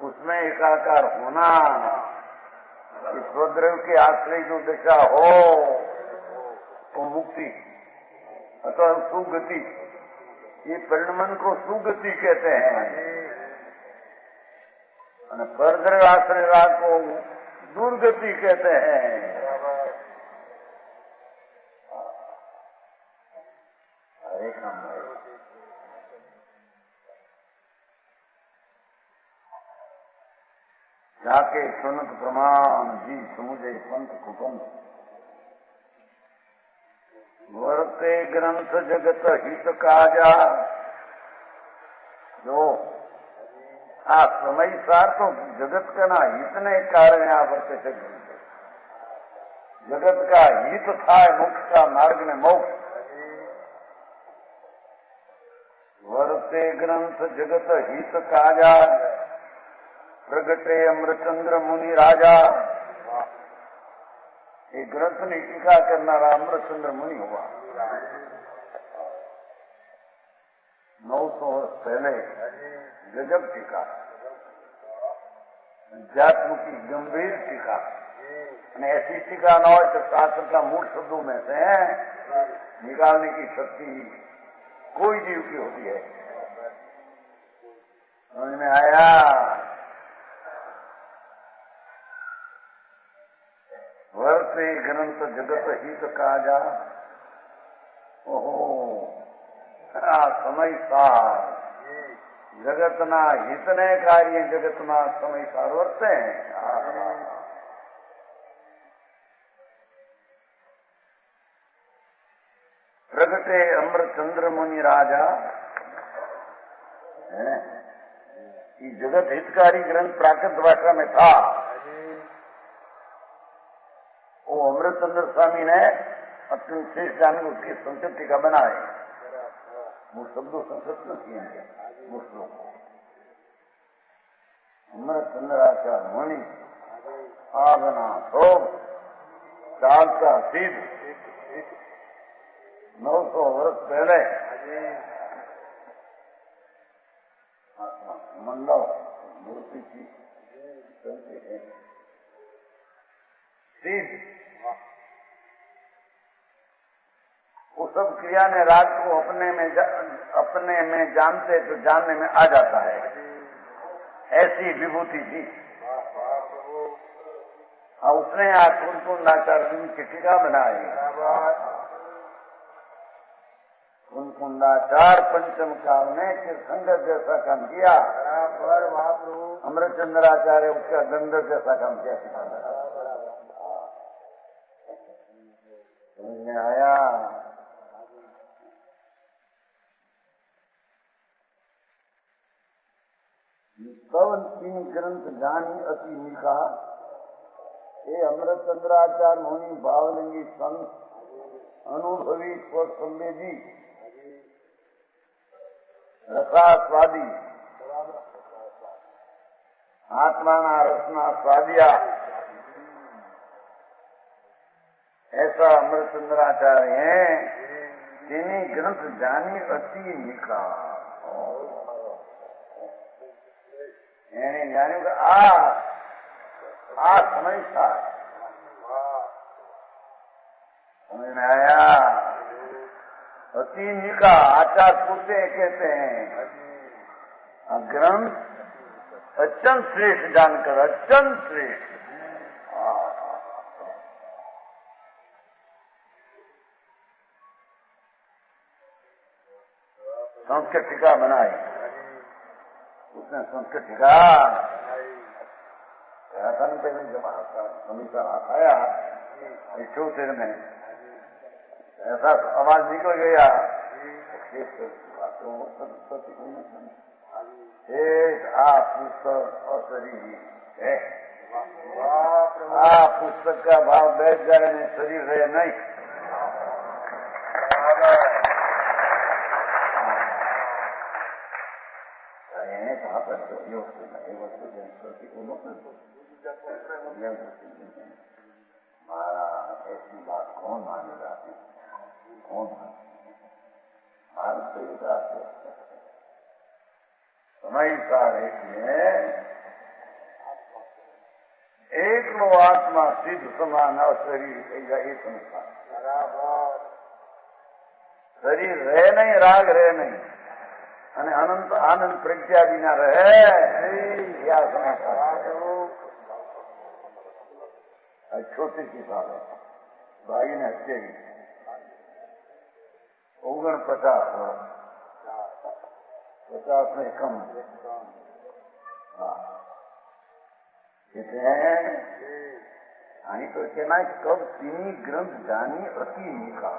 उसमें एकाकार होना, स्वद्रव्य के आश्रय जो दशा हो वो मुक्ति अथवा सुगति, ये परिणमन को सुगति कहते हैं। परद्रव्य आश्रय राग को दुर्गति कहते हैं। हरे नाम जाके सुनत प्रमाण जी, समुझे पंथ कुपंथ। वर्ते ग्रंथ जगत हित काजा, जो आ समय सार तो जगत का ना हित ने कारण यहाँ वर्ते ग्रंथ जगत का हित था मोक्ष का मार्ग में मोक्ष। वर्ते ग्रंथ जगत हित काजा, प्रगटे अमृतचंद्र मुनि राजा। ये ग्रंथ ने टीका करना अमृतचंद्र मुनि हुआ। 900 वर्ष पहले गजब टीका, अध्यात्म की गंभीर टीका। ऐसी टीका न हो तो शास्त्र का मूल शब्दों में से निकालने की शक्ति कोई जीव की होती है। समझ में आया? वर्ते ग्रंथ जगत हित काजा। ओहो समय सार जगतना हितने कार्य जगतना समय सार वर्ते प्रगटे अमृतचंद्र मुनि राजा। ये जगत हितकारी ग्रंथ प्राकृत भाषा में था। वो अमृतचंद्र स्वामी ने अत्यंत श्रेष्ठ जान उसकी संस्कृत टीका बनाए। वो शब्दों संस्कृत में किए हैं मुस्लिम को। अमृतचंद्राचार्य मुनि आगना शोभ चालता सिद्ध 900 वर्ष पहले मंडल मूर्ति की सिद्ध वो सब क्रिया ने राज को अपने में जानते तो जानने में आ जाता है। ऐसी विभूति थी। उसने आज कुंकुंडाचार्य की टीका बनाई। कुंकुंडाचार पंचम काल में तीर्थंकर जैसा काम किया। अमृतचंद्राचार्य उसका गंधर जैसा काम किया। समझ में आया? कवन तीन ग्रंथ जानी अति निका। ये अमृतचंद्राचार्य मुनि भावलिंगी संत अनुभवी स्वसंवेदी रसास्वादी आत्माना रसना स्वादिया ऐसा अमृतचंद्राचार्य है। तिनी ग्रंथ जानी अति निका। जाने का आ समय था। समझ में आया? अति निका आचार्य पूछते कहते हैं ग्रंथ अत्यंत श्रेष्ठ जानकर, अत्यंत श्रेष्ठ। संस्कृत टीका बनाई उसने। संस्कृत टीका पहले जब हमेशा आया चौथे में ऐसा आवाज निकल गया। पुस्तक अशरीरी है। पुस्तक का भाव बैठ जाए नहीं, शरीर रहे नहीं। कहाँ पर योग से नहीं वस्तु महाराज ऐसी बात कौन मानेगा? कौन भारत समय सार एक लो आत्मा सिद्ध समान और शरीर एक अनुसार। शरीर रहे नहीं, राग रहे नहीं, અને અનંત આનંદ પ્રજ્ઞા વિના રહે या छोटी सी बात है। भाई ने हत्या की 49 50 में कम। कहते हैं અહીં તો कहना कब तीनी ग्रंथ जानी अति निका।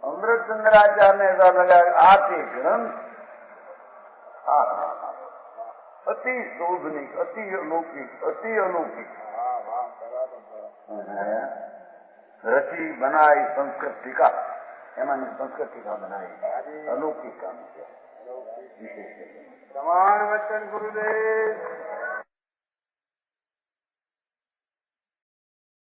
अमृतचंद्राचार्य ने ऐसा लगा आते ग्रंथ अति शोभनीक, अति अलौकिक, अति अलौकिक। रची बनाई संस्कृत टीका एमानी संस्कृत टीका बनाई अलौकिक काम किया विशेष प्रमाण वचन गुरुदेव